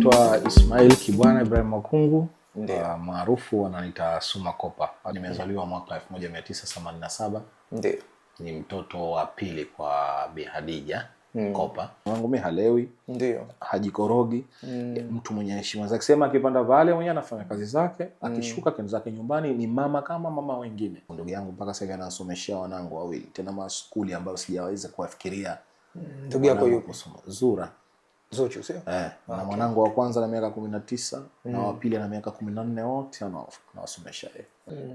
Naitwa Ismail Kibwana Ibrahim Makungu, maarufu wananiita Suma Kopa. Nimezaliwa mwaka 1987. Ndio. Ni mtoto wa pili kwa Bi Hadija Kopa. Wangu mimi halewi. Ndio. Hajikorogi. Mtu mwenye heshima zake. Sema akipanda pale mwenyewe anafanya kazi zake, akishuka kaenda zake nyumbani ni mama kama mama wengine. Ndugu yangu mpaka sasa anasomeshia wanangu wawili. Tena maskuli ambayo sijaweza kuwafikiria. Ndugu yako yupo? Zura. Zuchu sio? Na mwanangu wa kwanza na miaka 19 na wa pili na miaka 14 wote anawasomesha yeye.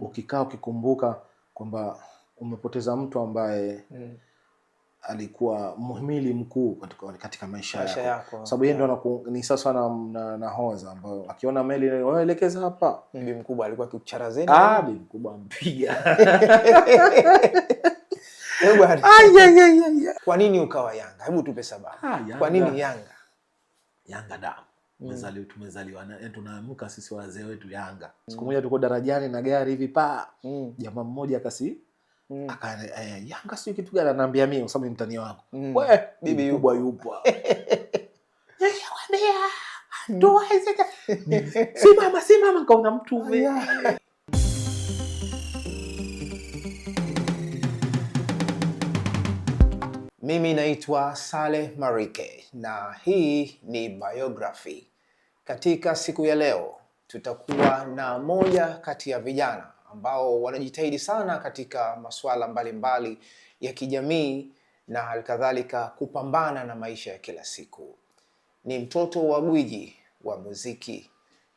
Ukikaa ukikumbuka kwamba umepoteza mtu ambaye alikuwa muhimili mkuu katika maisha yako. Sababu yeye ndo ni sasa na hoza ambayo akiona meli waelekeza hapa. Bibi mkubwa alikuwa akicharazeni. Bibi mkubwa ampiga. Kwa nini ukawa Yanga? Hebu tupe sababu. Kwa nini Yanga? Yanga damu. Tumezaliwa tunaamka sisi wazee wetu Yanga. Siku moja tuko darajani na gari hivi jamaa mmoja Yanga sio kitu gani, ananiambia mimi kwa sababu mtani wako. Wewe bibi yupo. Simama kaona mtu. Mimi naitwa Saleh Marike na hii ni Biography. Katika siku ya leo tutakuwa na moja kati ya vijana ambao wanajitahidi sana katika masuala mbalimbali ya kijamii na halikadhalika kupambana na maisha ya kila siku. Ni mtoto wa gwiji wa muziki,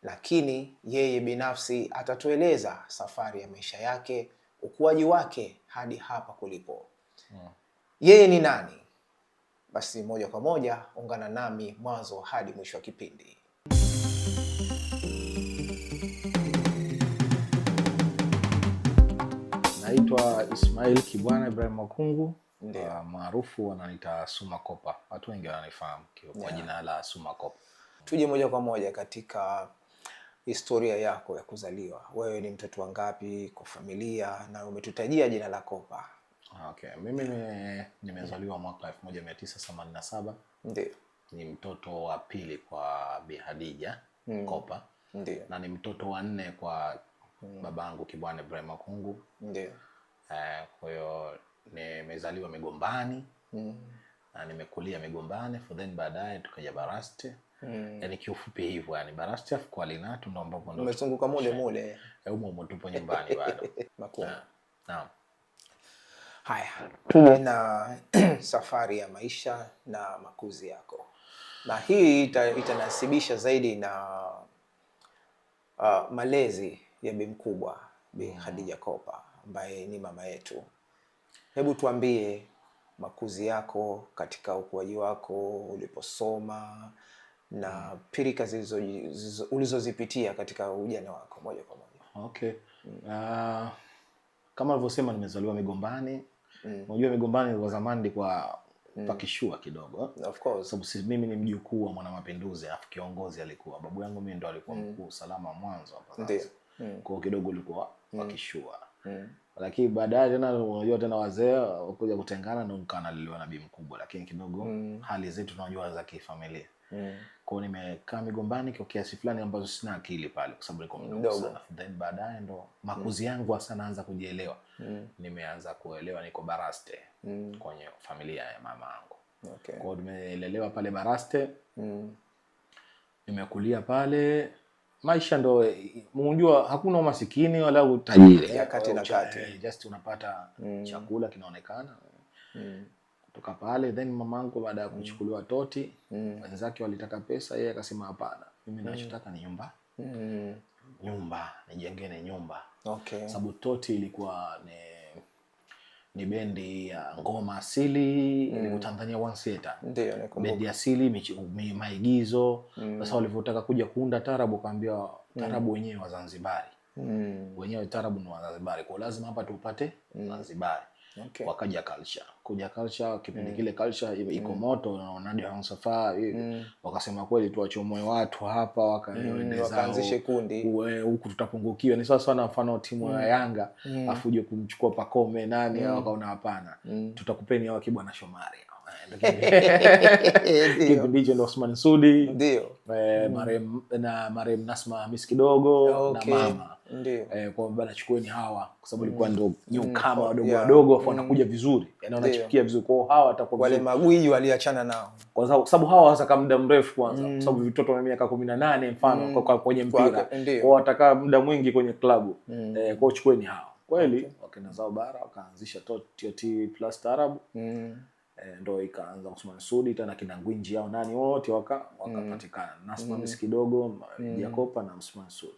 lakini yeye binafsi atatueleza safari ya maisha yake, ukuaji wake hadi hapa kulipo. Yeye ni nani? Basi moja kwa moja ungana nami mwanzo hadi mwisho wa kipindi. Naitwa Ismail Kibwana Ibrahim Makungu, maarufu wananiita Suma Kopa. Watu wengi wananifahamu kwa jina la Suma Kopa. Tuje moja kwa moja katika historia yako ya kuzaliwa. Wewe ni mtoto wangapi kwa familia na umetutajia jina la Kopa? Okay, mimi nimezaliwa mwaka 1987. Ndio. Ni mtoto wa pili kwa Bi Hadija Kopa. Ndio. Na ni mtoto wa 4 kwa babangu Kibwana Ibrahim Makungu. Ndio. Kwa hiyo nimezaliwa Migombani. Na nimekulia Migombani, then baadaye tukaja Baraste. Yaani kiufupi hivyo, yani Baraste afu kwa Linatu ndo ambapo ndo umezunguka mule. Humo tupo nyumbani bado. Makungu. Naam. Haya, na safari ya maisha na makuzi yako. Na hii itanasibisha zaidi na malezi ya Bi mkubwa, Bi Hadija Kopa, ambaye ni mama yetu. Hebu tuambie makuzi yako katika ukuaji wako, uliposoma na pirika ulizozipitia katika ujana wako moja kwa moja. Okay. Kama alivyosema nimezaliwa Migombani. Unajua Migombani kwa zamani kwa pakishua kidogo. Of course. Sababu mimi ni mjukuu wa mwana mapinduzi, afu kiongozi alikuwa babu yangu, mimi ndo alikuwa mkuu salama mwanzo hapa. Ndio. Kwa kidogo ulikuwa pakishua. Lakini baadaye tena unajua tena wazee kuja kutengana ndo nikanaliliwa na Bi mkubwa, lakini kidogo hali zetu tunajua za kifamilia. Kwa hiyo nimekaa Migombani kwa kiasi fulani ambazo sina akili pale kwa sababu niko mdogo sana. Then baadaye ndo makuzi yangu hasa naanza kujielewa. Nimeanza kuelewa niko Baraste kwenye familia ya mama yangu. Okay. Kwa hiyo nimelelewa pale Baraste. Nimekulia pale. Maisha ndo unajua hakuna umasikini wala utajiri. Ya kati na kati. Just unapata chakula kinaonekana. Kutoka pale then mamangu baada ya kuchukuliwa Toti, wenzake walitaka pesa, yeye akasema hapana. Mimi ninachotaka ni nyumba. Nyumba, nijengene nyumba. Okay. Sababu Toti ilikuwa ni bendi ya ngoma asili, ilikuwa Tanzania One Theater. Ndio, nakumbuka. Bendi asili, maigizo. Sasa walivyotaka kuja kuunda tarabu kaambia tarabu wenyewe wa Zanzibari. Wenyewe tarabu ni wa Zanzibari. Kwa lazima hapa tupate Zanzibari. Okay. Wakaja culture. Kuja culture kipindi kile culture iko moto na Nadia Hansafa wakasema kweli tuwachomoe watu hapa wakaanzishe kundi. Huku tutapungukiwa. Ni sawa sana mfano timu ya Yanga afuje kumchukua Pakome nani wakaona hapana. Tutakupeni hawa Kibwana Shomari. Kipindi hicho ndo Osman Sudi, ndio marehemu Nasma Hamis kidogo, okay, na mama ndio kwa bana, chukueni hawa kwa sababu ilikuwa ndo kama wadogo yeah, wadogo afu wanakuja vizuri, yani wanachikia vizuri, kwa hawa watakuwa wale magwiji waliachana nao kwa sababu hawa hasa kama muda mrefu kwanza, kwa sababu vitoto wa miaka 18 mfano kwa kwenye mpira, kwa watakaa muda mwingi kwenye klabu kwa chukueni hawa kweli. Wakina Zao Bara wakaanzisha TOT Plus Taarab, ndo ikaanza Osman Sudi tena kina Ngwinji yao nani wote wakapatikana Nasma Hamis kidogo, Jacopa na Osman Sudi.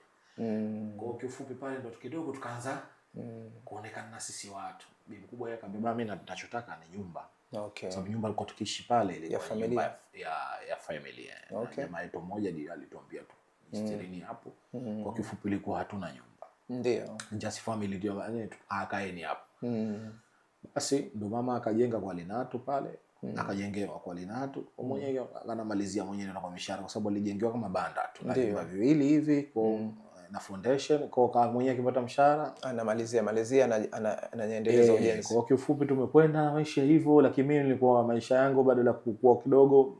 Kwa kiufupi pale ndo kidogo tukaanza kuonekana na sisi watu. Bibi mkubwa yeye akambeba mimi ninachotaka ni nyumba. Okay. Sababu nyumba ilikuwa tukiishi pale ile ya familia ya familia. Okay. Jamaa yetu mmoja ndiye alituambia tu istirini hapo. Kwa kifupi ilikuwa hatuna nyumba. Ndio. Just family ndio akaeni hapo. Basi ndo mama akajenga kwa Linatu pale, akajengewa kwa Linatu. Mwenyewe anamalizia mwenyewe na kwa mishahara kwa sababu alijengewa kama banda tu. Na vyumba viwili hivi kwa na foundation kwa kama mwenyewe akipata mshahara anamalizia anaendeleza ujenzi. Kwa kiufupi tumekwenda maisha hivyo, lakini mimi nilikuwa maisha yangu badala ya kukua kidogo,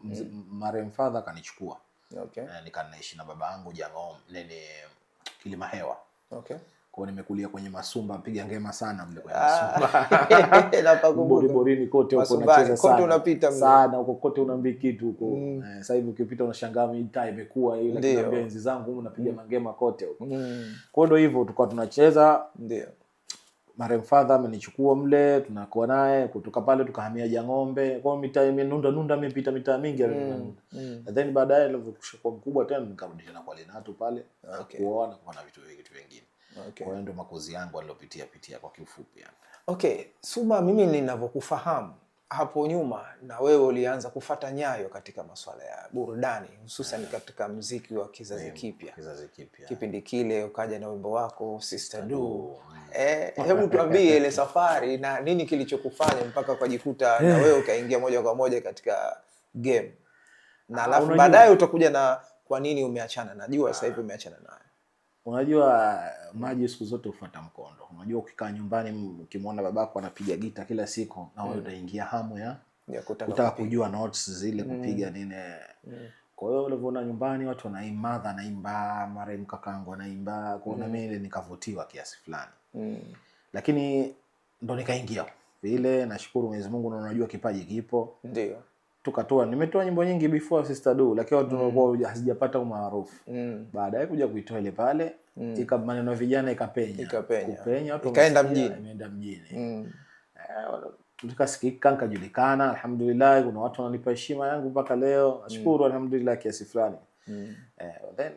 marehemu father akanichukua. Okay. Nikanaishi na baba yangu Jang'om nene Kilimahewa. Okay. Kwa nimekulia kwenye Masumba, mpiga ngema sana mle kwenye Masumba. Napakumbuka. Borini kote huko unacheza sana. Kote unapita sana huko kote unaambi kitu huko. Sasa hivi ukipita unashangaa mitaa imekuwa ile, lakini enzi zangu unapiga mangema kote huko. Kwa ndo hivyo tulikuwa tunacheza. Ndio. Marehemu father amenichukua mle, tunakuwa naye kutoka pale tukahamia Jang'ombe. Kwa mitaa imenunda nimepita mitaa mingi. Then baadaye nilipokuwa mkubwa tena nikarudi tena kwa Linatu pale. Kuoana kwa na vitu vingine. Okay. Kwa hiyo ndio makozi yangu aliyopitia kwa kiufupi yani. Okay, Suma, mimi ninavyokufahamu hapo nyuma na wewe ulianza kufata nyayo katika masuala ya burudani hususan katika muziki wa kizazi kipya. Kipindi kile ukaja na wimbo wako Sister Do. Hebu tuambie ile safari na nini kilichokufanya mpaka ukajikuta na wewe ukaingia moja kwa moja katika game. Na alafu baadaye utakuja na kwa nini umeachana. Najua sasa hivi umeachana naye. Unajua maji siku zote hufuata mkondo. Unajua ukikaa nyumbani ukimwona babako anapiga gita kila siku na wewe utaingia hamu ya kutaka kujua notes zile kupiga nini. Kwa hiyo ulivyoona nyumbani watu wanaimba, anaimba, marehemu kakangu anaimba, kwa hiyo mimi nikavutiwa kiasi fulani. Lakini ndo nikaingia. Vile nashukuru Mwenyezi Mungu na unajua kipaji kipo. Ndio. Nimetoa nyimbo nyingi before Sister Do, lakini watu walikuwa hazijapata umaarufu. Baadaye kuja kuitoa ile pale, maneno ya vijana ikapenya. Kupenya watu ikaenda mjini. Imeenda mjini. Tukasikika nikajulikana, alhamdulillah, kuna watu wananipa heshima yangu mpaka leo. Nashukuru alhamdulillah kiasi fulani. Then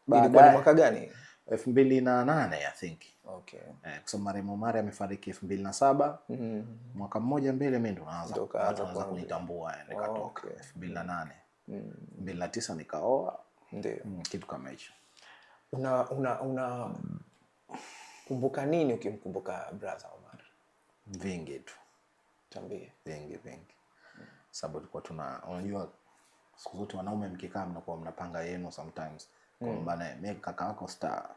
ilikuwa ni mwaka gani? 2008 I think. Okay. Kwa sababu marehemu Omari amefariki 2007. Mwaka mmoja mbele mimi ndo naanza kunitambua nikatoka 2008. 2009 nikaoa. Ndio. Kitu kama hicho. Una kumbuka nini ukimkumbuka brother Omar? Vingi tu. Tambie. Vingi. Sababu tulikuwa unajua siku zote wanaume mkikaa mnakuwa mnapanga yenu sometimes. Kwa maana mimi kaka wako star.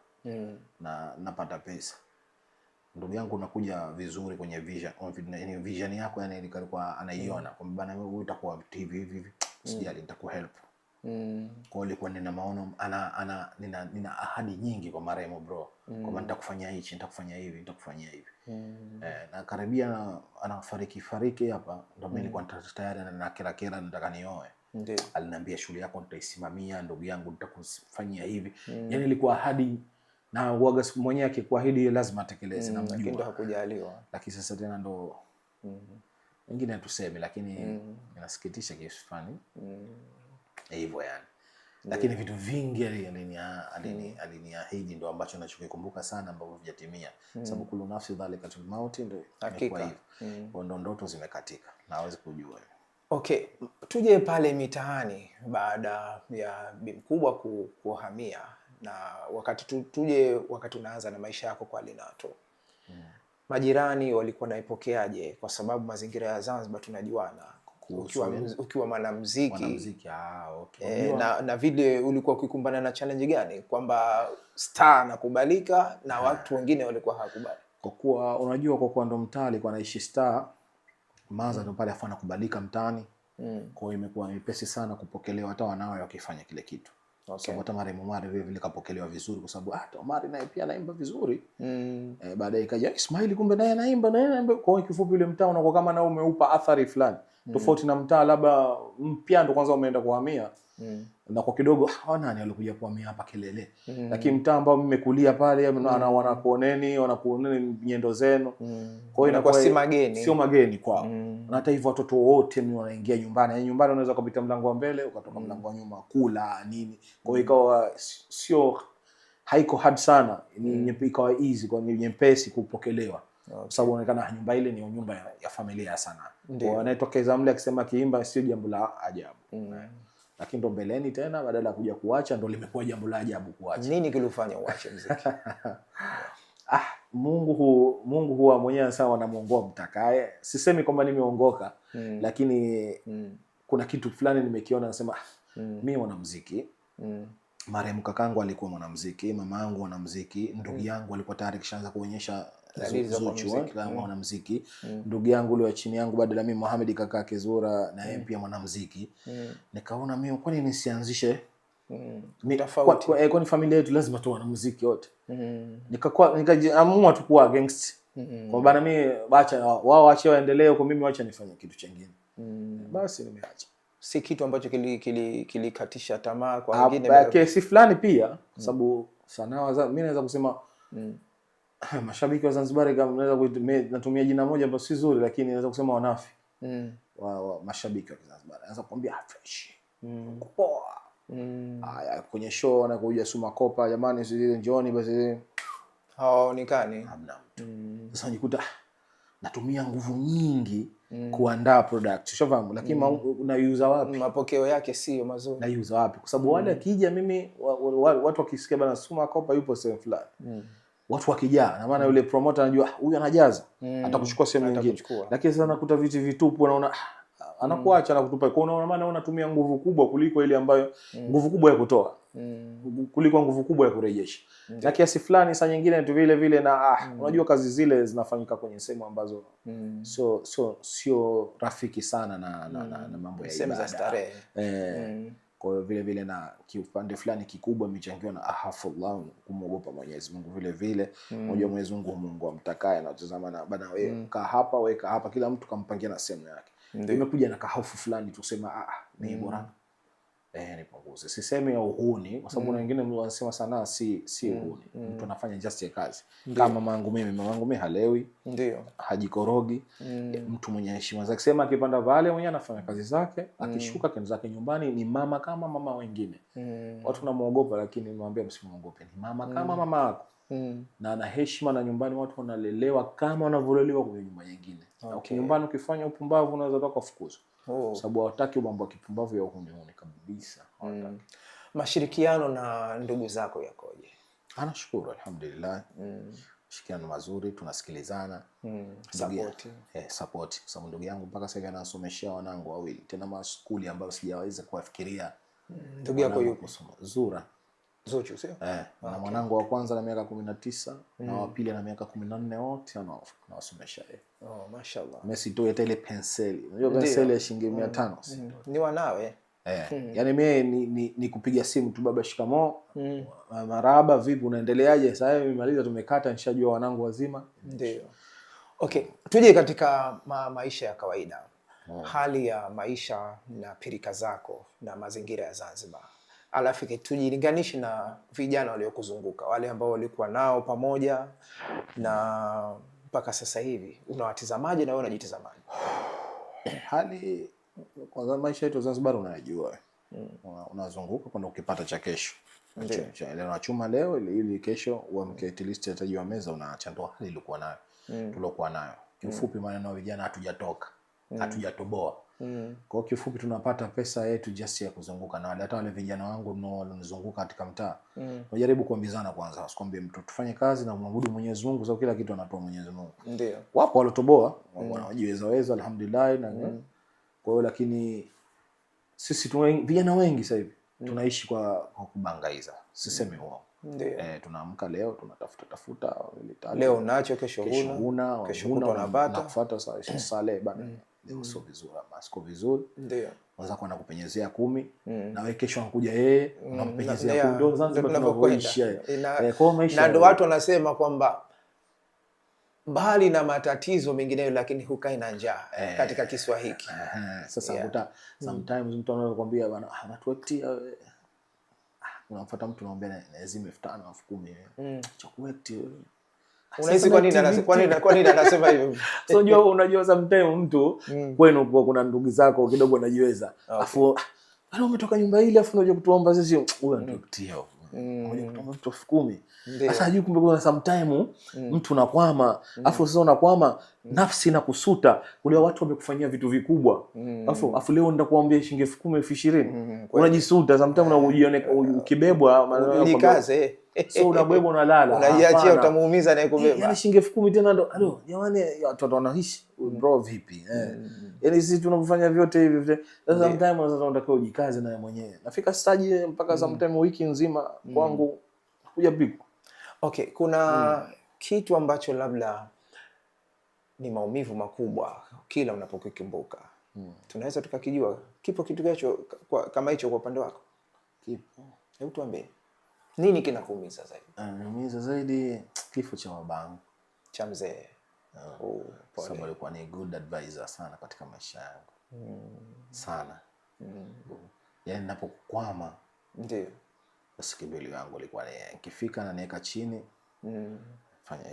Na napata pesa. Ndugu yangu unakuja vizuri kwenye vision yako, yani ilikuwa anaiona kwamba bana wewe utakuwa TV hivi sijali nitakuhelp. Kwa ilikuwa nina maono nina ahadi nyingi kwa marehemu bro, kwamba nitakufanyia hichi, nitakufanyia hivi, nitakufanyia hivi. Na karibia anafariki hapa, ndio mimi nilikuwa tayari na kila nataka nioe. Ndio. Aliniambia shule yako nitaisimamia, ndugu yangu nitakufanyia hivi. Yani ilikuwa ahadi na uaga mwenyewe akikuahidi lazima atekeleze na mjua. Lakini hakujaliwa. Lakini sasa tena ndo wengine tuseme, lakini inasikitisha kiasi fulani. Hivyo yani. Lakini vitu vingi aliniahidi ndo ambacho ninachokikumbuka sana ambavyo vijatimia. Sababu kullu nafsi dhalikatul maut ndo imekuwa hivyo. Ndo ndoto zimekatika na hawezi kujua. Okay, tuje pale mitaani baada ya bibi mkubwa kuhamia na wakati unaanza na maisha yako kwa Linatu. Majirani walikuwa naipokeaje? Kwa sababu mazingira ya Zanzibar tunajuana. Ukiwa mwanamuziki. Okay. Na vile ulikuwa ukikumbana na challenge gani? Kwamba star anakubalika na watu wengine walikuwa hawakubali. Kwa kuwa unajua kwa kuwa ndo mtaa alikuwa anaishi star, maza ndo pale afana kubalika mtaani. Kwa hiyo imekuwa nyepesi sana kupokelewa hata wanawe wakifanya kile kitu. Okay. Sababu hata marehemu Omari vile vile kapokelewa vizuri kwa sababu hata Omari naye pia anaimba vizuri. Baadaye ikaja Ismail kumbe naye anaimba. Kwa hiyo kifupi ile mtaa unakuwa kama na umeupa athari fulani. Tofauti na mtaa labda mpya ndo kwanza umeenda kuhamia. Na kwa kidogo hawana nani alikuja kuhamia hapa Kelele. Lakini mtaa ambao mmekulia pale wanakuoneni nyendo zenu. Kwa hiyo inakuwa sio mageni kwao. Na hata hivyo watoto wote wanaingia nyumbani. Nyumbani unaweza kupita mlango wa mbele ukatoka mlango wa nyuma kula nini. Kwa hiyo ikawa haiko hard sana. Ni ikawa easy kwa nyepesi kupokelewa. Kwa sababu inaonekana nyumba ile ni nyumba ya familia sana. Kwa anayetokeza mle akisema kiimba sio jambo la ajabu. Lakini ndo mbeleni tena badala ya kuja kuacha ndo limekuwa jambo la ajabu kuacha. Nini kilifanya uache muziki? Mungu huwa mwenyewe sawa anamuongoa mtakaye. Sisemi kwamba nimeongoka, lakini kuna kitu fulani nimekiona nasema mimi mwanamuziki. Marehemu kakangu alikuwa mwanamuziki, mama yangu mwanamuziki, ndugu yangu alikuwa tayari kishaanza kuonyesha Zuchu kama mwanamuziki. Ndugu yangu yule wa chini yangu badala mimi Mohamed kaka Kizura na yeye pia mwanamuziki. Nikaona mimi kwa nini nisianzishe kwa familia yetu lazima tuwe wanamuziki wote. Nikaamua tu kuwa gangster. Kwa bana mimi acha wao waache waendelee kwa mimi acha nifanye kitu kingine. Basi nimeacha. Si kitu ambacho kilikatisha tamaa kwa wengine kesi fulani pia kwa sababu sanaa mimi naweza kusema mashabiki wa Zanzibar kama naweza natumia jina moja ambalo si zuri lakini naweza kusema wanafi. Wa mashabiki wa Zanzibar. Naweza kuambia fresh. Poa. Haya kwenye show anakuja Suma Kopa jamani sisi njooni basi haonekani. Hamna mtu. Sasa nikuta natumia nguvu nyingi kuandaa product. Ushafahamu lakini unaiuza wapi? Mapokeo yake sio mazuri. Naiuza wapi? Kwa sababu wale akija mimi watu wakisikia bana Suma Kopa yupo sehemu fulani. Watu wakijaa na maana yule promoter anajua huyu anajaza atakuchukua sehemu nyingine. Lakini sasa nakuta viti vitupu unaona anakuacha na kutupa. Kwa unaona maana unatumia nguvu kubwa kuliko ile ambayo nguvu kubwa ya kutoa. Kuliko nguvu kubwa ya kurejesha. Na kiasi fulani saa nyingine tu vile vile na unajua kazi zile zinafanyika kwenye sehemu ambazo sio rafiki sana na mambo ya ibada. Kwa hiyo vile vile na kiupande fulani kikubwa imechangiwa na ahafullah kumwogopa Mwenyezi Mungu vile vile. Unajua Mwenyezi Mungu Mungu amtakaye na utazama na bana wewe kaa hapa weka hapa kila mtu kampangia na sehemu yake. Imekuja na kahofu fulani tusema ni bora nipunguze. Sisemi ya uhuni kwa sababu wengine wanasema sanaa si uhuni. Mtu anafanya just ya kazi. Kama mama yangu mimi halewi. Ndio. Hajikorogi. Mtu mwenye heshima zake. Sema akipanda pale mwenyewe anafanya kazi zake, akishuka kaenda zake nyumbani ni mama kama mama wengine. Watu wanamuogopa lakini nimwambia msimuogope. Ni mama kama mama yako. Na ana heshima na nyumbani watu wanalelewa kama wanavyolelewa kwenye nyumba nyingine. Okay. Nyumbani ukifanya upumbavu unaweza toka kufukuzwa. Sababu hawataki mambo ya kipumbavu ya uhuni kabisa. Mashirikiano na ndugu zako yakoje? Anashukuru alhamdulillah. Mashirikiano mazuri, tunasikilizana. Support. Kwa sababu ndugu yangu mpaka sasa anasomeshia wanangu wawili. Tena maskuli ambayo sijaweza kuwafikiria. Ndugu yako yupo Zura. Zuchu sio? Na mwanangu wa kwanza na miaka 19 na wa pili na miaka 14 wote anawasomesha yeye. Mashaallah. Messi tu ile penseli. Unajua penseli ya shilingi 500. Ni wanawe. Yaani mimi ni kupiga simu tu baba shikamoo. Marahaba vipi unaendeleaje? Sasa nimemaliza tumekata nishajua wanangu wazima. Ndio. Okay, tuje katika maisha ya kawaida. Hali ya maisha na pirika zako na mazingira ya Zanzibar. Alafu tujilinganishe na vijana waliokuzunguka, wale ambao walikuwa nao pamoja na mpaka sasa hivi. Unawatazamaje na wewe unajitazamaje? Hali kwanza maisha yetu Zanzibar unayajua. Unazunguka kwenda ukipata cha kesho. Leo unachuma leo ili kesho uamke at least atajiwa meza unaacha ndo hali ilikuwa nayo. Tulikuwa nayo. Kifupi maneno vijana hatujatoka. Hatujatoboa. Kwa kifupi tunapata pesa yetu just ya kuzunguka na hata wale vijana wangu wanazunguka katika mtaa. Wajaribu kuambizana kwanza, usikwambie mtu tufanye kazi na muabudu Mwenyezi Mungu sababu kila kitu anatoa Mwenyezi Mungu. Ndio. Wapo walotoboa, wanajiweza alhamdulillah na kwa hiyo lakini sisi vijana wengi sasa hivi tunaishi kwa kubangaiza. Sisemi wao. Ndio. Tunaamka leo tunatafuta leo unacho kesho huna kesho unapata na kufuata sale bana. Leo sio vizuri, siko vizuri. Ndio. Unaweza kwenda kupenyezea 10 na wewe kesho anakuja yeye unampenyezea 10. Ndio Zanzibar tunavyoishi. Kwa maisha na ndio watu wanasema kwamba mbali na matatizo mengineyo lakini hukai na njaa katika kiswa hiki. Sasa ukuta sometimes mtu anakuambia bana anatuetia, unamfuata mtu unamwambia lazima 5,000 au 10,000 cha kuekti. Unahisi kwa nini anasema hivyo? So unajua sometimes mtu kwenu kwa kuna ndugu zako kidogo unajiweza. Afu bana umetoka nyumba ile afu unaje kutuomba sisi huyo anatuetia. Unaje kutuomba mtu 10,000. Sasa hajui kumbe kuna sometime mtu unakwama, afu sasa unakwama nafsi na kusuta kule watu wamekufanyia vitu vikubwa. Afu leo nenda kuambia shilingi 10,000 20,000. Unajisuta sometime unajiona ukibebwa unikaze. So unabebwa unalala. Unajiachia utamuumiza na kubeba. Yaani shilingi 10,000 tena ndo jamani watu wanaishi bro vipi? Yaani sisi tunafanya vyote hivi. Sasa sometime unataka ujikaze na mwenyewe. Nafika stage mpaka sometime wiki nzima kwangu kuja piku. Okay, kuna kitu ambacho labda ni maumivu makubwa kila unapokikumbuka. Tunaweza tukakijua. Kipo kitu hicho kama hicho kwa upande wako? Kipo. Hebu tuambie. Nini kinakuumiza zaidi? Anaumiza zaidi kifo cha babangu, cha mzee. Sababu alikuwa ni good advisor sana katika maisha yangu. Sana. Yaani ninapokwama ndio basi kibeli yangu alikuwa nikifika na niweka chini.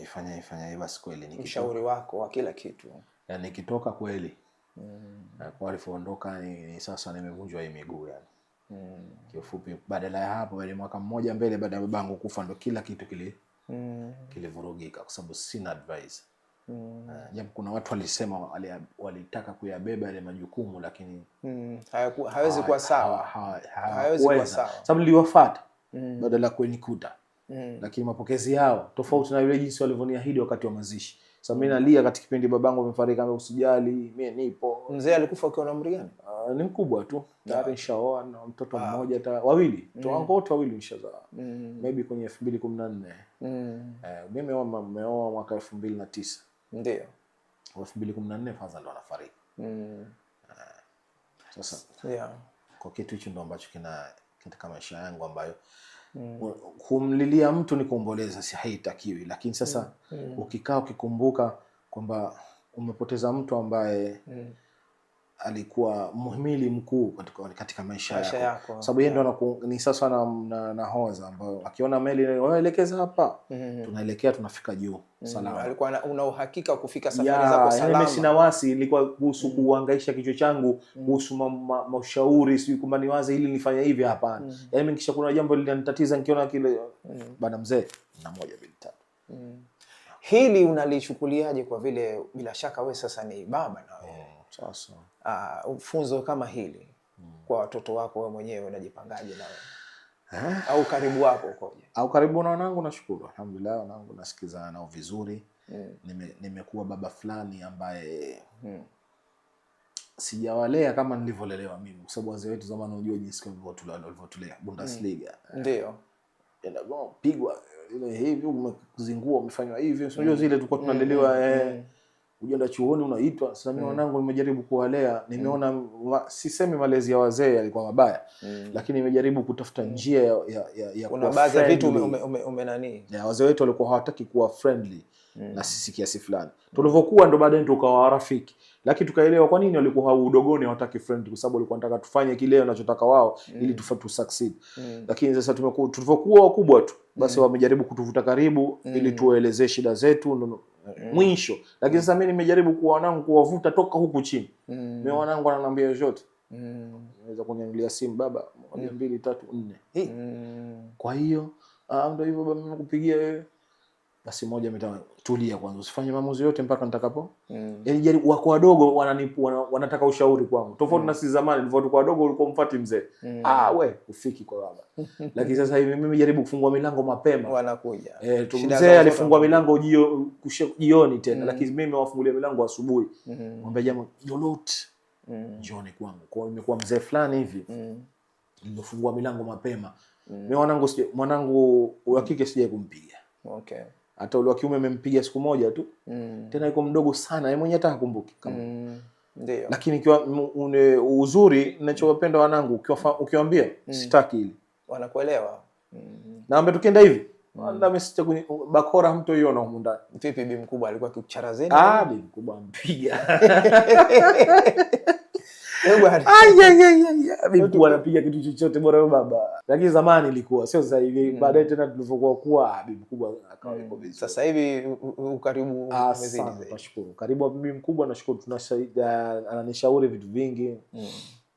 Fanya basi kweli nikitoka. Ushauri wako wa kila kitu. Yaani nikitoka kweli. Kwa alipoondoka ni sasa nimevunjwa hii miguu yani. Kiufupi badala ya hapo wale mwaka mmoja mbele baada ya babangu kufa ndo kila kitu kilivurugika kwa sababu sina advice. Japo kuna watu walisema walitaka kuyabeba yale majukumu lakini hawezi kuwa sawa. Hawezi kuwa sawa. Sababu niliwafuata badala kunikuta. Lakini mapokezi yao tofauti na yule jinsi walivyoniahidi wakati wa mazishi. Sasa mimi nalia katika kipindi babangu amefariki, kama usijali mimi nipo. Mzee alikufa ukiwa na umri gani? Ni mkubwa tu. Tayari nishaoa na mtoto mmoja wawili. Wangu wote wawili nishazaa. Maybe kwenye 2014. Mimi nimeoa mwaka 2009. Ndio. 2014 kwanza ndo anafariki. Sasa kwa kitu hicho ndo ambacho katika maisha yangu ambayo kumlilia mtu ni kuomboleza, si haitakiwi, lakini sasa ukikaa ukikumbuka kwamba umepoteza mtu ambaye alikuwa muhimili mkuu katika maisha yako. Sababu yeye ndo ni sasa na hoza ambayo akiona meli waelekeza hapa, tunaelekea tunafika juu salama. Alikuwa una uhakika kufika safari zako salama. Mimi sina wasi, ilikuwa kuhusu kuhangaisha kichwa changu kuhusu mashauri, sio kwamba niwaze ili nifanye hivi, hapana. Yaani mimi kisha kuna jambo linanitatiza nikiona kile bana mzee na 1 2 3. Hili unalichukuliaje kwa vile bila shaka wewe sasa ni baba na wewe? Sasa funzo kama hili kwa watoto wako wewe mwenyewe unajipangaje na wewe? Au karibu wako ukoje? Au karibu na wanangu, nashukuru. Alhamdulillah wanangu nasikizana nao vizuri. Nimekuwa baba fulani ambaye sijawalea kama nilivyolelewa mimi, kwa sababu wazee wetu zamani unajua jinsi walivyotulea Bundesliga. Ndio. Ndio pigwa ile hivi umekuzingua umefanywa hivi. Unajua zile tulikuwa tunalelewa ujenda chuoni unaitwa. Sasa mimi wanangu nimejaribu kuwalea, nimeona sisemi malezi ya wazee yalikuwa mabaya, lakini nimejaribu kutafuta njia ya kuna baadhi ya vitu nani. Wazee wetu walikuwa hawataki kuwa friendly na sisi kiasi fulani. Tulivyokuwa ndo baadaye tukawa rafiki. Lakini tukaelewa kwa nini walikuwa udogoni hawataki friendly, kwa sababu walikuwa wanataka tufanye kile wanachotaka wao ili tu succeed. Lakini sasa tulivyokuwa wakubwa tu basi wamejaribu kutuvuta karibu ili tuelezee shida zetu mwisho. Lakini sasa mimi nimejaribu kuwa wanangu kuwavuta toka huku chini. Mimi wanangu wananiambia yote. Naweza kuniangalia simu baba 1 2 3 4. Kwa hiyo ndio hivyo baba, mimi kupigia wewe basi 1 mitano, tulia kwanza usifanye maamuzi yote mpaka nitakapo. Yaani jaribu wako wadogo wanataka ushauri kwangu. Tofauti na sisi zamani tulivyokuwa wadogo ulikuwa mfuati mzee. We ufiki kwa baba. Lakini sasa hivi mimi jaribu kufungua milango mapema. Wanakuja. Mzee alifungua milango jioni tena, lakini mimi nawafungulia milango asubuhi. Mwambie jamaa lolote jioni kwangu. Kwa hiyo nimekuwa mzee fulani hivi. Nimefungua milango mapema. Mimi mwanangu wa kike sije kumpiga. Okay. Hata ule wa kiume nimempiga siku moja tu. Tena yuko mdogo sana, yeye mwenyewe hata hakumbuki kama. Ndio. Lakini ikiwa uzuri ninachowapenda wanangu, ukiwaambia sitaki ile, wanakuelewa. Naomba tukienda hivi. Wanda msita bakora mtu hiyo na huko ndani. Vipi bibi mkubwa alikuwa akikucharazeni? Bibi mkubwa ampiga. Bibi mkubwa anapiga kitu chochote bora wewe baba. Lakini zamani ilikuwa sio sasa hivi. Baadaye tena tulivyokuwa bibi mkubwa akawa yuko vizuri. Sasa hivi ukaribu umezidi zaidi. Nashukuru. Karibu bibi mkubwa, nashukuru, tunasaidia, ananishauri vitu vingi.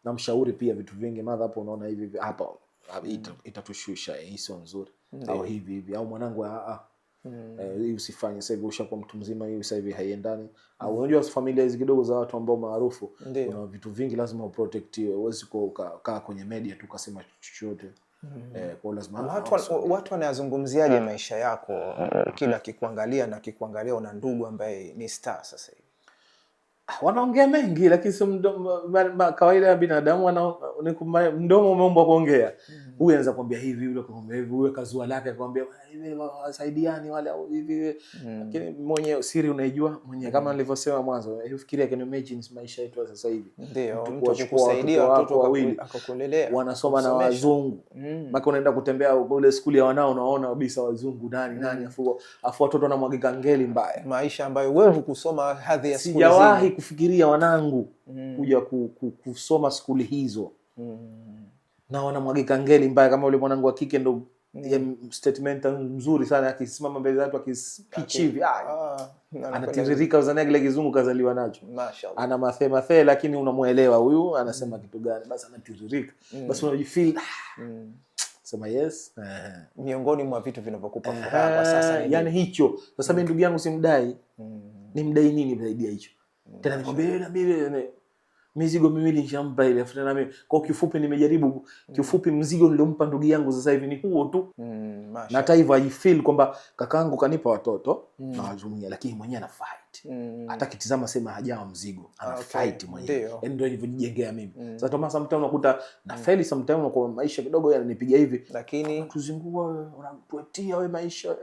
Namshauri pia vitu vingi. Madha hapo unaona hivi hapa itatushusha, hii sio nzuri. Au hivi au mwanangu hii usifanye sasa hivi, ushakuwa mtu mzima, hii sasa hivi haiendani. Au unajua familia hizi kidogo za watu ambao maarufu, kuna vitu vingi lazima uprotectiwe. Huwezi kukaa kwenye media tu ukasema chochote. Kwa lazima watu wanayazungumziaje maisha yako kila kikuangalia na kikuangalia una ndugu ambaye ni star sasa hivi? Wanaongea mengi, lakini sio kawaida ya binadamu. Mdomo umeumbwa kuongea. Huyu anaweza kuambia hivi, yule akwambia hivi, huyu kazua lake akwambia hivi, wasaidiani wale au hivi. Lakini mwenye siri unaijua mwenye, kama nilivyosema mwanzo. Ufikiria can imagine maisha yetu sasa hivi. Ndio, mtu akikusaidia watoto wawili akakulelea, wanasoma na wazungu. Maka unaenda kutembea ule skuli ya wanao, unaona kabisa wazungu nani afu watoto wanamwagika ngeli mbaya. Maisha ambayo wewe hukusoma hadhi ya skuli. Sijawahi kufikiria wanangu kuja kusoma skuli hizo. Na wanamwagika ngeli mbaya. Kama yule mwanangu wa kike ndo statement mzuri sana, akisimama mbele za watu akispitch hivi anatiririka, uzania kile kizungu kazaliwa nacho. Mashaallah. Ana mathe lakini unamuelewa huyu anasema kitu gani, basi anatiririka. Basi unajifeel sema yes. Miongoni mwa vitu vinavyokupa furaha kwa sasa ni yani hicho. Sasa mimi ndugu yangu simdai. Nimdai nini zaidi ya hicho? Tena nikwambia na bibi mizigo miwili nishampa ile, afuta na mimi. Kwa kifupi nimejaribu, kifupi mzigo niliompa ndugu yangu sasa hivi ni huo tu. Na hata hivyo I feel kwamba kakaangu kanipa watoto na wazumia, lakini mwenyewe ana fight. Hata kitizama sema hajawa mzigo, ana fight mwenyewe. Yaani ndio nilivyojengea mimi. Sasa Thomas sometimes unakuta na fail, sometimes unakuwa maisha kidogo yananipiga hivi, lakini tuzingua wewe, unatuetia wewe maisha.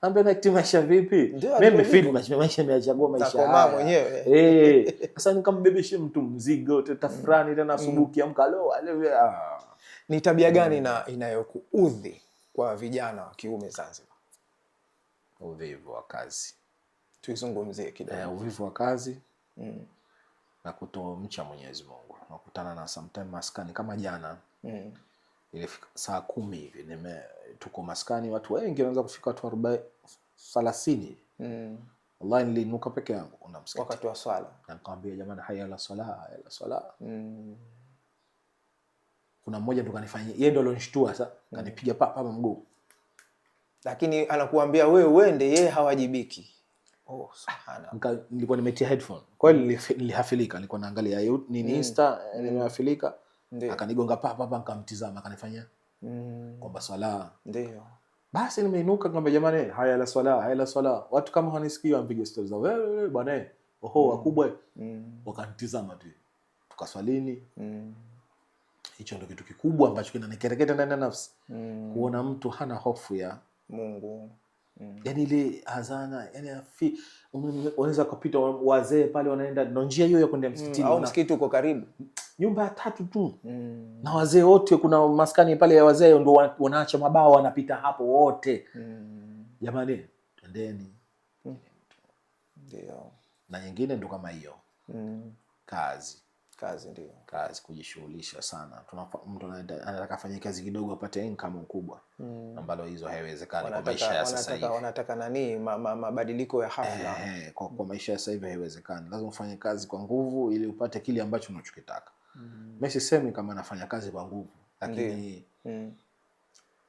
Ambe na maisha vipi? Mimi feel maisha nimechagua maisha kama mwenyewe. Sasa nikambebeshe mtu mzigo tafrani tena asubuhi amka leo. Ni tabia gani inayokuudhi kwa vijana wa kiume Zanzibar? Uvivu wa kazi. Tuizungumzie kidogo. Uvivu wa kazi na kutomcha Mwenyezi Mungu. Nakutana na sometime maskani kama jana. Ile saa 10 hivi tuko maskani, watu wengi wanaanza kufika watu 40 30. Wallahi nilinuka peke yangu kuna msikiti wakati wa swala, na nikamwambia jamani, hayya la swala, hayya la swala. Kuna mmoja ndo kanifanyia, yeye ndo alonishtua sasa, kanipiga papa mguu, lakini anakuambia wewe uende, yeye hawajibiki. Subhana. Nilikuwa nimetia headphone, kwa hiyo nilihafilika, nilikuwa naangalia nini Insta, nimehafilika. Akanigonga papa nikamtizama, akanifanyia kwamba swala. Ndio. Basi nimeinuka ngombe, jamani, haya la swala, haya la swala. Watu kama hawanisikii wampige stories zao. Wewe bwana, wakubwa. Wakanitizama tu. Tukaswalini. Hicho ndio kitu kikubwa ambacho kinanikereketa ndani ya nafsi. Kuona mtu hana hofu ya Mungu. Yaani ile azana, yani unaweza kupita wazee pale wanaenda ndo njia hiyo ya kwenda msikitini, au msikiti uko karibu nyumba 3 tu. Na wazee wote, kuna maskani pale ya wazee ndo wanaacha mabao wanapita hapo wote. Jamani, twendeni. Ndio. Na nyingine ndo kama hiyo. Kazi ndio. Kazi, kujishughulisha sana. Mtu anataka afanye kazi kidogo apate income kubwa. Ambalo hizo haiwezekani kwa maisha ya sasa hivi. Wanataka nani mabadiliko ya hafla. Kwa maisha ya sasa hivi haiwezekani. Lazima ufanye kazi kwa nguvu ili upate kile ambacho unachokitaka. Mimi sisemi kama nafanya kazi kwa nguvu, lakini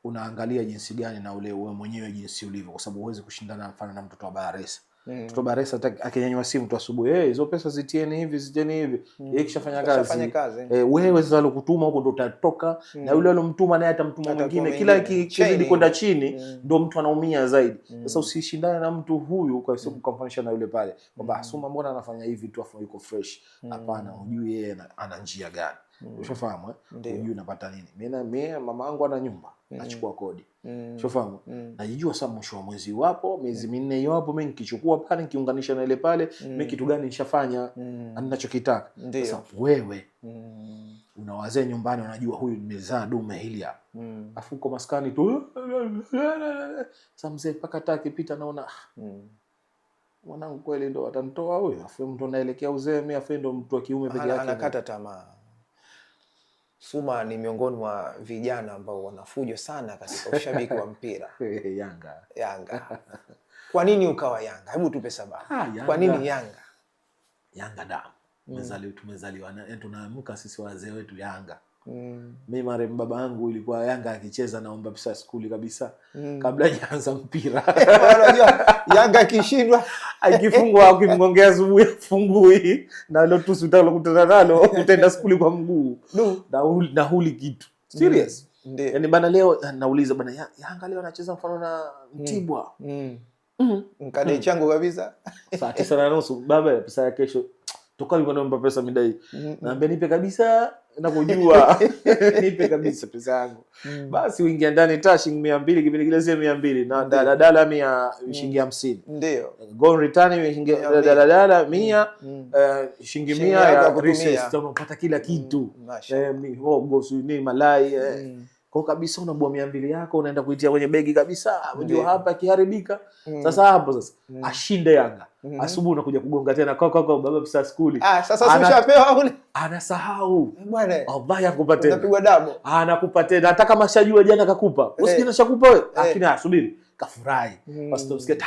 unaangalia jinsi gani na ule wewe mwenyewe jinsi ulivyo, kwa sababu huwezi kushindana mfano na mtoto wa Baresa. Mtoto wa Baresa akinyanyua simu tu asubuhi, hizo pesa zitieni hivi, zitieni hivi. Yeye kishafanya kazi. Wewe sasa alokutuma huko ndo utatoka, na yule alomtuma naye atamtuma mwingine. Kila kizidi kwenda chini ndo mtu anaumia zaidi. Sasa usishindane na mtu huyu kwa sababu kumfanisha na yule pale kwamba Asuma mbona anafanya hivi tu afu yuko fresh. Hapana, hujui yeye ana njia gani. Ushafahamu unajua unapata nini. Mimi mama yangu ana nyumba, nachukua kodi. Ushafahamu? Najijua sasa mwisho wa mwezi wapo, miezi 4 iwapo mimi nikichukua pale nikiunganisha na ile pale, mimi kitu gani nishafanya ninachokitaka. Sasa wewe unawazee nyumbani, unajua huyu nimezaa dume hili hapa. Afu uko maskani tu. Sasa mzee paka takipita naona mwanangu kweli ndo atanitoa huyo. Afu mtu anaelekea uzee, mimi afu ndo mtu wa kiume peke yake anakata tamaa. Suma ni miongoni mwa vijana ambao wanafujo sana katika ushabiki wa mpira. Yanga. Kwa nini ukawa Yanga? Hebu tupe sababu. Kwa nini Yanga? Yanga damu. Tumezaliwa tunaamka sisi wazee wetu Yanga. Mimi mara baba yangu ilikuwa Yanga akicheza naomba pesa skuli kabisa kabla hajaanza mpira. Unajua Yanga akishindwa akifungwa ukimngongea asubuhi afungui na leo tusitaka kukutana nalo utaenda skuli kwa mguu. Na huli kitu. Serious. Yaani bana leo nauliza bana Yanga leo anacheza mfano na Mtibwa. Mkadai changu kabisa. Saa 9:30 baba pesa ya kesho. Toka yuko naomba pesa midai. Naambia nipe kabisa nakujua. Nipe kabisa pesa yangu. Basi uingia ndani shilingi 200 kipindi kile sio 200 na daladala 100 shilingi 50. Ndio. Go return shilingi daladala 100 shilingi 100 ya recess unapata kila kitu. Mihogo ni malai kwa kabisa unabua 200 yako unaenda kuitia kwenye begi kabisa. Unajua hapa kiharibika. Sasa hapo ashinde Yanga. Asubuhi unakuja kugonga tena kwa baba pesa skuli. Sasa ushapewa ule. Anasahau. Bwana. Allah akupa tena. Unapigwa damu. Anakupa tena. Hata kama shajua jana kakupa. Usijana shakupa wewe. Lakini asubiri. Kafurahi. Wasitosikia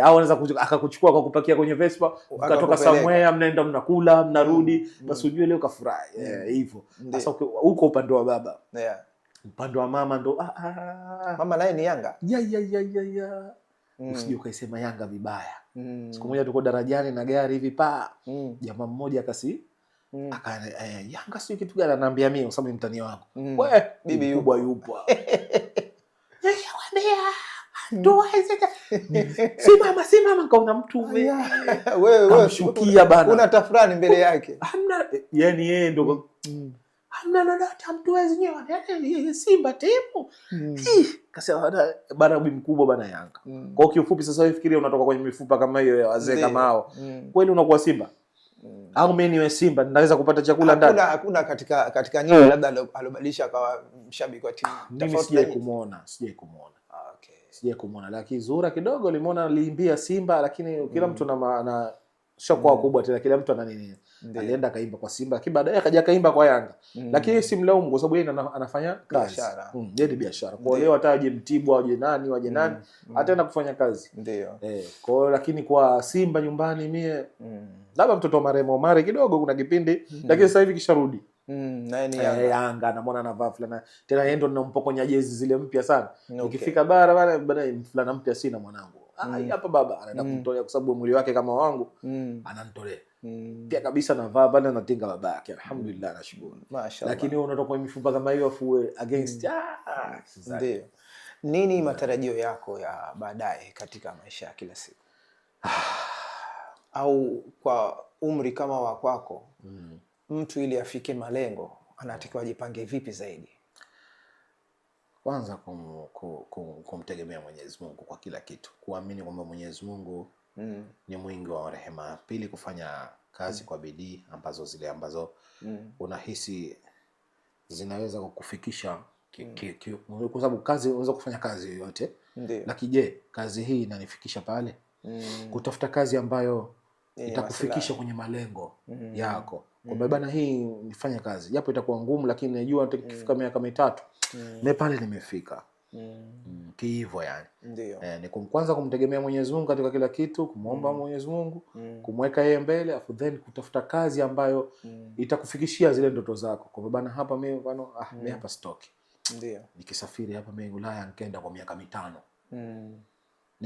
au anaweza akakuchukua kwa kupakia kwenye Vespa, ukatoka somewhere mnaenda mnakula, mnarudi, basi ujue leo kafurahi. Hivyo. Sasa huko upande wa baba. Upande wa mama ndo mama naye ni Yanga. Usije ukaisema Yanga vibaya. Siku moja tuko darajani na gari hivi jamaa mmoja Yanga sio kitu gani ananiambia mimi kwa sababu mtani wangu. Wewe bibi yupo. Ndo simama kaona mtu wewe shukia bana. Una tafrani mbele yake. Hamna yani yeye ndo hamna lolote hamtuwezi nyewe Simba timu. Kasema bana bibi mkubwa bana Yanga. Kwa kiufupi sasa wewe fikiria unatoka kwenye mifupa kama hiyo ya wazee kama hao. Kweli unakuwa Simba? Au mimi niwe Simba ninaweza kupata chakula ndani? Hakuna katika nyinyi labda alobadilisha kwa mshabiki wa timu. Mimi sije kumuona. Okay. Sije kumuona lakini Zura kidogo limeona aliimbia Simba lakini kila mtu na shakwa kubwa tena kila mtu ana nini. Alienda kaimba kwa Simba lakini baadaye akaja kaimba kwa Yanga. Lakini simlaumu kwa sababu yeye anafanya kazi. Yeye ni biashara. Kwa leo hata aje Mtibwa aje nani ataenda kufanya kazi. Ndio. Kwa hiyo lakini kwa Simba nyumbani mie labda mtoto maremo Omari kidogo kuna kipindi lakini sasa hivi kisharudi. Naye ni Yanga namuona anavaa fulana tena yeye ndo ninampokonya jezi zile mpya sana. Ukifika bara bana fulana mpya sina mwanangu. Hapa baba anaenda kumtolea kwa sababu mwili wake kama wangu ananitolea. Pia kabisa navaa bana natinga babake. Alhamdulillah nashukuru. Lakini wewe unatoka kwa mifupa kama hiyo afu against ndio. Nini matarajio yako ya baadaye katika maisha ya kila siku? Au kwa umri kama wa kwako mtu ili afike malengo anatakiwa ajipange vipi zaidi? Kwanza kumtegemea Mwenyezi Mungu kwa kila kitu. Kuamini kwamba Mwenyezi Mungu ni mwingi wa rehema. Pili kufanya kazi kwa bidii ambazo unahisi zinaweza kukufikisha kwa sababu kazi unaweza kufanya kazi yoyote. Lakini je, kazi hii inanifikisha pale? Kutafuta kazi ambayo itakufikisha kwenye malengo yako. Kwa bana hii nifanye kazi. Japo itakuwa ngumu lakini najua nitakifika miaka 3 mimi pale nimefika. Hivyo yani. Ndio. Ni kwanza kumtegemea Mwenyezi Mungu katika kila kitu, kumuomba Mwenyezi Mungu, kumweka yeye mbele, afu then kutafuta kazi ambayo itakufikishia zile ndoto zako. Kwa bana hapa mimi mimi hapa stock. Ndio. Nikisafiri hapa mimi Ulaya nikaenda kwa miaka 5.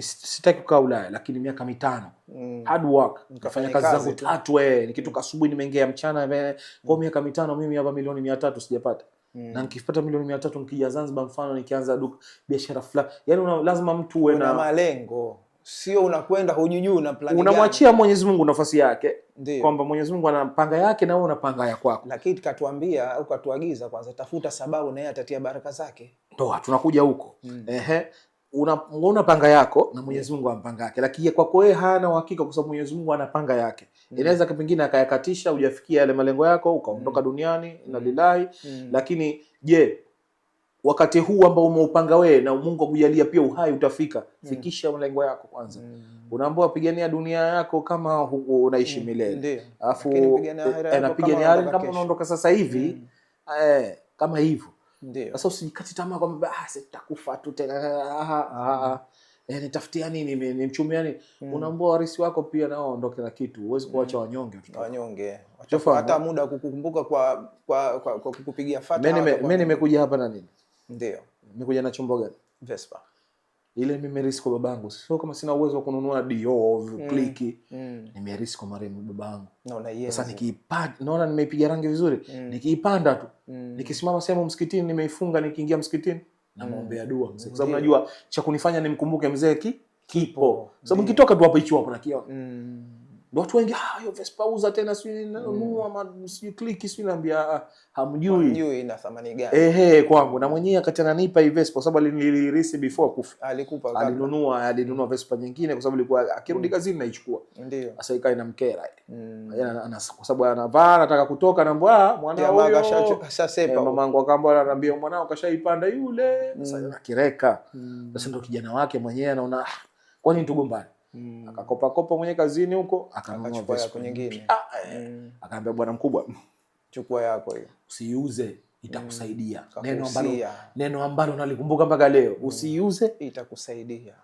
Sitaki kukaa Ulaya lakini miaka 5 hard work nikafanya kazi zangu 3 nikitoka asubuhi nimeingia mchana kwa miaka 5 mimi hapa milioni 300 sijapata. Na nikipata milioni 300 nikija Zanzibar mfano nikianza biashara fulani yani lazima mtu uwe na malengo Sio unakwenda hujujui na plani gani. Unamwachia Mwenyezi Mungu nafasi yake, kwamba Mwenyezi Mungu anapanga yake na wewe unapanga ya kwako. Lakini katuambia au katuagiza kwanza tafuta sababu na yeye atatia baraka zake. Ndio tunakuja huko. Unapanga yako na Mwenyezi Mungu anapanga yake, lakini kwako wewe hana uhakika kwa sababu Mwenyezi Mungu anapanga yake. Inaweza pengine akayakatisha, hujafikia yale malengo yako, ukaondoka duniani na lillahi. Lakini je, wakati huu ambao umeupanga wewe na Mungu akujalia pia uhai utafika, fikisha malengo yako kwanza. Unaambiwa pigania dunia yako kama unaishi milele. Alafu anapigania ahera kama unaondoka sasa hivi. Kama hivyo. Sasa usijikati tamaa kwamba sitakufa tu tena. Nitafutia nini nimchumia nini? Unaambiwa warisi wako pia nao waondoke na kitu. Huwezi kuacha wanyonge. Wanyonge. Hata muda kukukumbuka kwa kukupigia fatwa. Mimi nimekuja hapa na nini? Ndio. Nimekuja na chombo gani? Vespa. Ile nimerisi kwa babangu. Sio kama sina uwezo wa kununua Dio, kliki. Nimerisi kwa marehemu babangu. Sasa nikiipanda, naona nimeipiga rangi vizuri. Nikiipanda tu. Nikisimama sehemu msikitini, nimeifunga nikiingia msikitini, namuombea dua mzee. Kwa sababu najua cha kunifanya nimkumbuke mzee kipo. Sababu nikitoka tu hapa hicho hapo nakiona. Ndio watu wengi hiyo Vespa uza tena sio nunua sio kliki sio naambia hamjui ina thamani gani. Kwangu na mwenyewe akati ananipa hii Vespa kwa sababu nilirisi before kufa. Alikupa alinunua Vespa nyingine kwa sababu ilikuwa akirudi kazini naichukua. Ndio. Sasa ikawa inamkera. Kwa sababu anavaa anataka kutoka na mwanao huyo kashasepa. Mamangu akaambia ananiambia mwanao kashaipanda yule. Sasa anakireka. Sasa ndio kijana wake mwenyewe anaona kwani tugombane. Akakopa mwenye kazini huko akanunua Vespa nyingine. Akaambia bwana mkubwa, chukua yako hiyo. Usiuze, itakusaidia. Neno ambalo nalikumbuka mpaka leo. Usiuze, itakusaidia.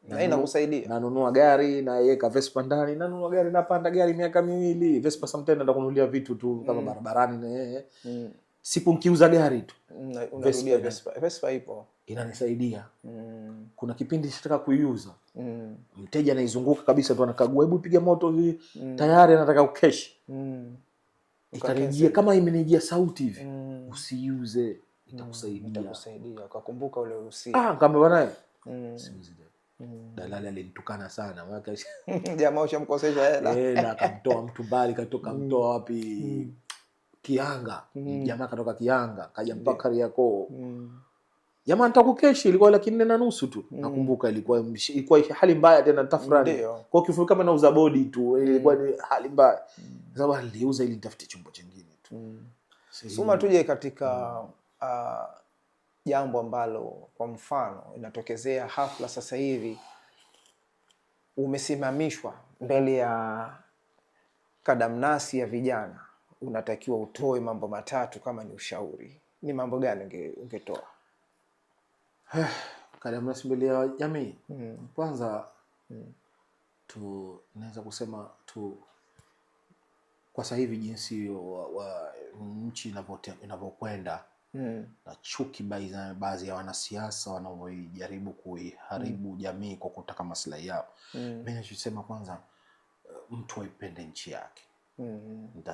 Na inakusaidia. Nanunua gari na yeka Vespa ndani, nanunua gari napanda gari miaka 2. Vespa sometimes naenda kununulia vitu tu kama barabarani na yeye. Siku nikiuza gari tu. Unarudia Vespa ipo. Inanisaidia. Kuna kipindi nataka kuiuza. Mteja anaizunguka kabisa tu anakagua, hebu piga moto hivi, tayari anataka ukesh. Ikanijia kama imenijia sauti hivi. Usiuze, itakusaidia. Ukakumbuka ule usi. Kama bwana. Usiuze. Dalali alinitukana sana. Jamaa ushamkosesha hela. Na akamtoa mtu mbali, katoka mtoa wapi? Kianga. Jamaa katoka Kianga, kaja mpaka Kariakoo. Jamaa nitakukeshi ilikuwa 4:30 tu. Nakumbuka ilikuwa hali mbaya tena tafrani. Kwa kifupi kama nauza body tu ilikuwa ni hali mbaya. Sababu aliuza ili nitafute chombo kingine tu. Suma tuje katika jambo ambalo kwa mfano inatokezea hafla sasa hivi umesimamishwa mbele ya kadamnasi ya vijana, unatakiwa utoe mambo matatu kama ni ushauri. Ni mambo gani ungetoa? Kadamnasi mbele ya jamii. Kwanza naweza kusema kwa sasa hivi jinsi wa nchi inavyokwenda na chuki baadhi ya wanasiasa wanaojaribu kuiharibu jamii kwa kutaka maslahi yao. Mimi nachosema kwanza mtu aipende nchi yake.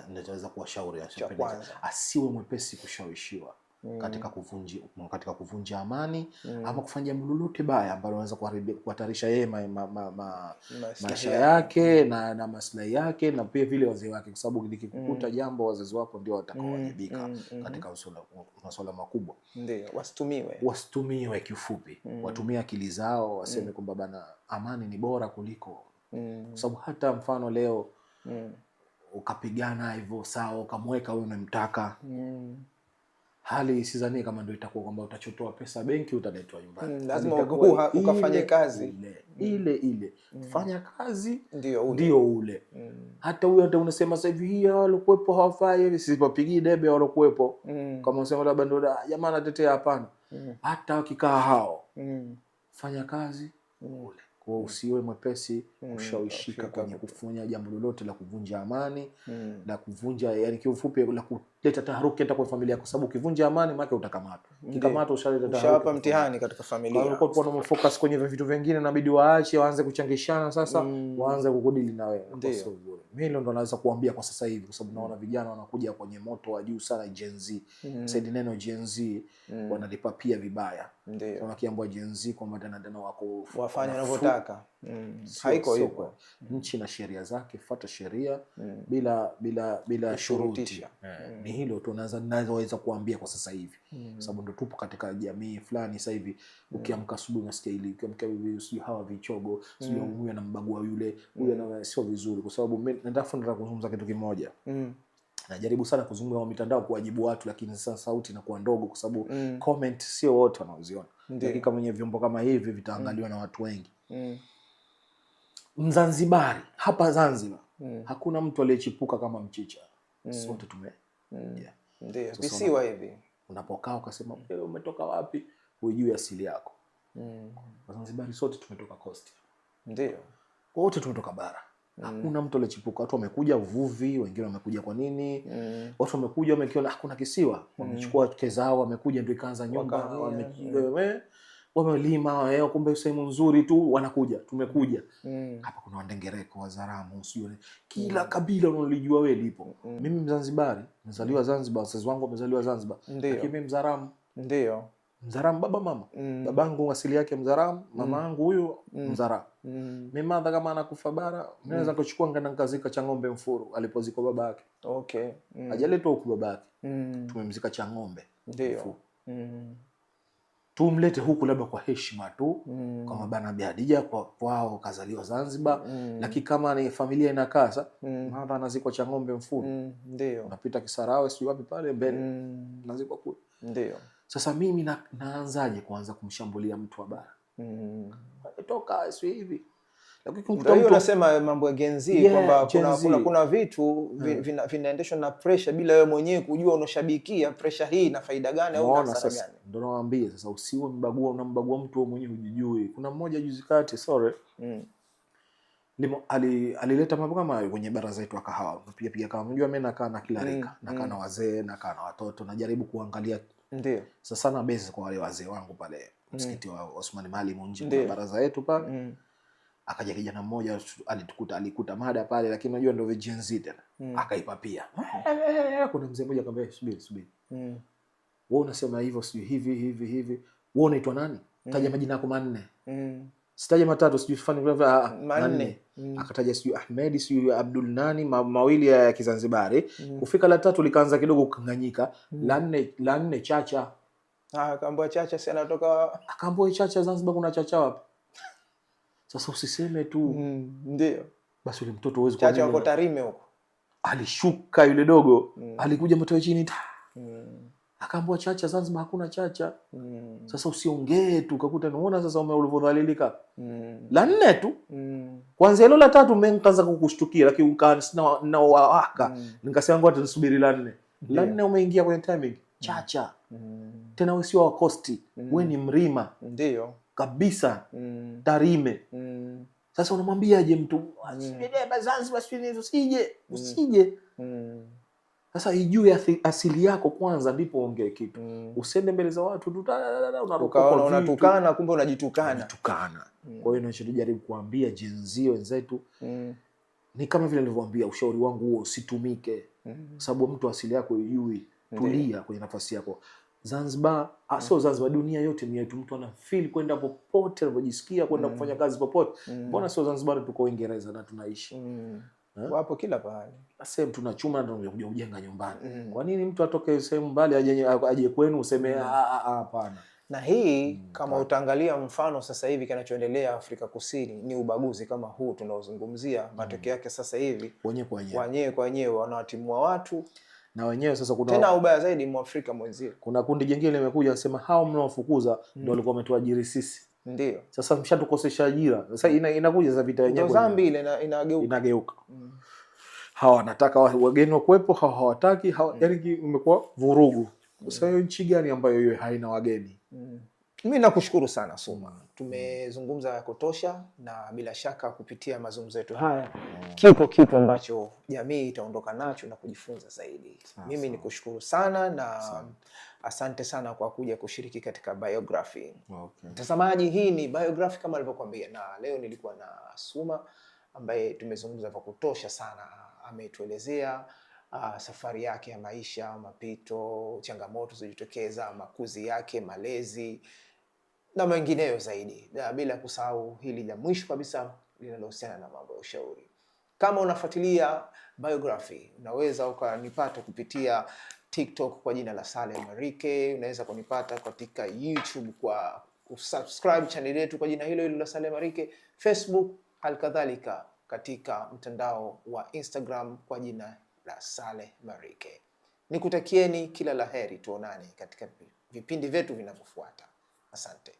Nitaweza kuwashauri asiwe mwepesi kushawishiwa katika kuvunja amani ama kufanya jambo lolote baya ambalo anaweza kuhatarisha yeye maisha yake na maslahi yake na pia vile wazee wake, kwa sababu likikukuta jambo wazazi wako ndio watakaowajibika katika masuala makubwa. Ndio wasitumiwe kiufupi. Watumie akili zao, waseme kwamba bana amani ni bora kuliko kwa sababu hata mfano leo ukapigana hivyo sawa, ukamweka wewe unamtaka hali sidhani kama ndio itakuwa kwamba utachotoa pesa benki utaletwa nyumbani. Lazima ukafanye kazi ile. Fanya kazi ndio ule. Hata huyo hata unasema sasa hivi walikuepo hawafai hivi, sisipopigi debe walikuepo. Kama unasema labda ndio jamaa anatetea, hapana. Hata wakikaa hao fanya kazi ule. Kwa usiwe mwepesi kushawishika kwenye kufanya jambo lolote la kuvunja amani, la kuvunja yani kiufupi leta taharuki hata kwa familia, kwa sababu ukivunja amani maana utakamatwa. Kikamatwa ushaleta taharuki. Ushawapa mtihani katika familia. Kwa hiyo kwa focus kwenye vitu vingine, inabidi waache, waanze kuchangishana sasa, waanze kukudili na wewe. Ndio. Mimi ndo naweza kuambia kwa sasa hivi, kwa sababu naona vijana wanakuja kwenye moto wa juu sana, Gen Z. Saidi neno Gen Z wanalipa pia vibaya. Ndio. Tunakiambia Gen Z kwamba tena wako wafanya wanavyotaka. Haiko hivyo. Nchi na sheria zake, fuata sheria bila shuruti. Ni hilo tu naweza kuambia kwa sasa hivi. Sababu ndo tupo katika jamii fulani sasa hivi, ukiamka asubuhi unasikia hili, ukiamka hivi sio hawa vichogo, sio huyu anambagua yule, huyu na sio vizuri, kwa sababu mimi nataka kuzungumza kitu kimoja. Najaribu sana kuzungumza kwa mitandao kuwajibu watu, lakini sasa sauti inakuwa ndogo kwa sababu comment sio wote wanaoziona. Dakika mwenye vyombo kama hivi vitaangaliwa na watu wengi. Mzanzibari hapa Zanzibar hakuna mtu aliyechipuka kama mchicha. Sote ndio visiwa hivi. Unapokaa ukasema wewe umetoka wapi, hujui asili yako. Wazanzibari sote tumetoka coast. Ndio. Wote tumetoka bara. Hakuna mtu aliyechipuka. Watu wamekuja uvuvi, wengine wamekuja kwa nini? Watu wamekuja wamekiona hakuna kisiwa, wamechukua wake zao, wamekuja ndio ikaanza nyumba, wamelima, kumbe sehemu nzuri tu wanakuja. Tumekuja. Hapa kuna Wandengereko, Wazaramu, sio kila kabila unalijua wewe lipo. Mimi Mzanzibari, nimezaliwa Zanzibar, wazazi wangu wamezaliwa Zanzibar. Lakini mimi Mzaramu. Ndio. Mzaramu baba mama. Babangu asili yake Mzaramu, mama yangu huyo Mzaramu. Mimi madha kama anakufa bara, naweza kuchukua ngana nikazika Chang'ombe Mfuru alipozikwa babake. Okay. Hajaletwa huku babake. Tumemzika Chang'ombe. Ndio. Tumlete huku labda kwa heshima tu, kama bana Bi Hadija kwao kazaliwa Zanzibar, lakini kama ni familia inakaa sasa, madha anazikwa Chang'ombe Mfuru. Ndio. Unapita Kisarawe sio wapi pale mbele, anazikwa kule. Ndio. Sasa mimi naanzaje kuanza kumshambulia mtu wa bara? Toka sio hivi. Lakini ndio unasema mambo ya Gen Z kwamba kuna vitu vinaendeshwa na pressure bila wewe mwenyewe kujua unashabikia pressure hii na faida gani au hasara gani. Ndio nawaambia sasa, usiwe unambagua mtu wewe mwenyewe hujijui. Kuna mmoja juzi kati alileta mambo kama hayo kwenye baraza yetu ya kahawa. Pia kama unajua mimi nakaa na kila rika, nakaa na wazee, nakaa na watoto, najaribu kuangalia. Ndio. Sasa na base kwa wale wazee wangu pale msikiti wa Osman Maalim nje kwa baraza yetu pale. Akaja kijana mmoja alikuta mada pale, lakini unajua ndio Gen Z tena. Akaipa pia. Kuna mzee mmoja akamwambia subiri. Wewe unasema hivyo sio hivi. Wewe unaitwa nani? Taja majina yako manne. Sitaje matatu, sijui fani manne. Akataja sijui Ahmed, sijui Abdul nani, mawili ya Kizanzibari. Kufika la tatu likaanza kidogo kunganyika. La nne Chacha. Akaambiwa Chacha si anatoka, akaambiwa Chacha Zanzibar kuna Chacha wapi? Sasa usiseme tu. Ndio. Basi yule mtoto uweze kwa Chacha wako Tarime huko. Alishuka yule dogo. Alikuja mtoto chini. Akaambiwa Chacha Zanzibar hakuna Chacha. Sasa usiongee tu ukakuta unaona sasa ulivyodhalilika. La nne tu. Kwanza hilo la tatu mmenkaanza kukushtukia, lakini ukaana na waka. Nikasema ngoja tusubiri la nne. La nne umeingia kwenye timing. Chacha. Tena wewe sio wa Coast. Wewe ni Mrima. Ndio. Kabisa. Tarime. Sasa unamwambiaje mtu asije Zanzibar usije. Sasa ijue asili yako kwanza ndipo ongee kitu. Usiende mbele za watu tu unatukana kumbe unajitukana. Kwa hiyo ninachojaribu kuambia Gen Z wenzetu ni kama vile nilivyowaambia, ushauri wangu huo usitumike. Sababu mtu asili yako ijui, tulia kwenye nafasi yako. Zanzibar, sio Zanzibar, dunia yote ni yetu. Mtu ana feel kwenda popote anapojisikia kwenda kufanya kazi popote. Mbona sio Zanzibar, tuko Uingereza na tunaishi. Wapo kila pahali. Sasa tunachuma na tunakuja kujenga nyumbani. Kwa nini mtu atoke sehemu mbali aje kwenu useme hapana? Na hii kama utaangalia mfano sasa hivi kinachoendelea Afrika Kusini ni ubaguzi kama huu tunaozungumzia. Matokeo yake sasa hivi wenyewe kwa wenyewe wanawatimua watu na wenyewe sasa kuna tena ubaya zaidi Mwafrika mwenzie. Kuna kundi jingine limekuja nasema hao mnaofukuza ndio walikuwa wametuajiri sisi. Ndio. Sasa mshatukosesha ajira. Sasa inakuja za vita yenyewe. Dhambi ile inageuka. Hawa wanataka wageni wakuepo, hawataki, yaani imekuwa vurugu. Sasa hiyo nchi gani ambayo hiyo haina wageni? Mimi nakushukuru sana Suma. Tumezungumza ya kutosha, na bila shaka kupitia mazungumzo yetu haya kipo kitu ambacho jamii itaondoka nacho na kujifunza zaidi. Mimi nikushukuru sana na asante sana kwa kuja kushiriki katika biography. Mtazamaji, hii ni biography kama alivyokuambia, na leo nilikuwa na Suma ambaye tumezungumza kwa kutosha sana. Ametuelezea safari yake ya maisha, mapito, changamoto zilizotokeza, makuzi yake, malezi na mengineyo zaidi. Na bila kusahau hili la mwisho kabisa linalohusiana na mambo ya ushauri. Kama unafuatilia biography, unaweza ukanipata kupitia TikTok kwa jina la Saleh Marike, unaweza kunipata katika YouTube kwa subscribe channel yetu kwa jina hilo hilo la Saleh Marike, Facebook halikadhalika katika mtandao wa Instagram kwa jina la Saleh Marike. Nikutakieni kila laheri, tuonane katika vipindi vyetu vinavyofuata. Asante.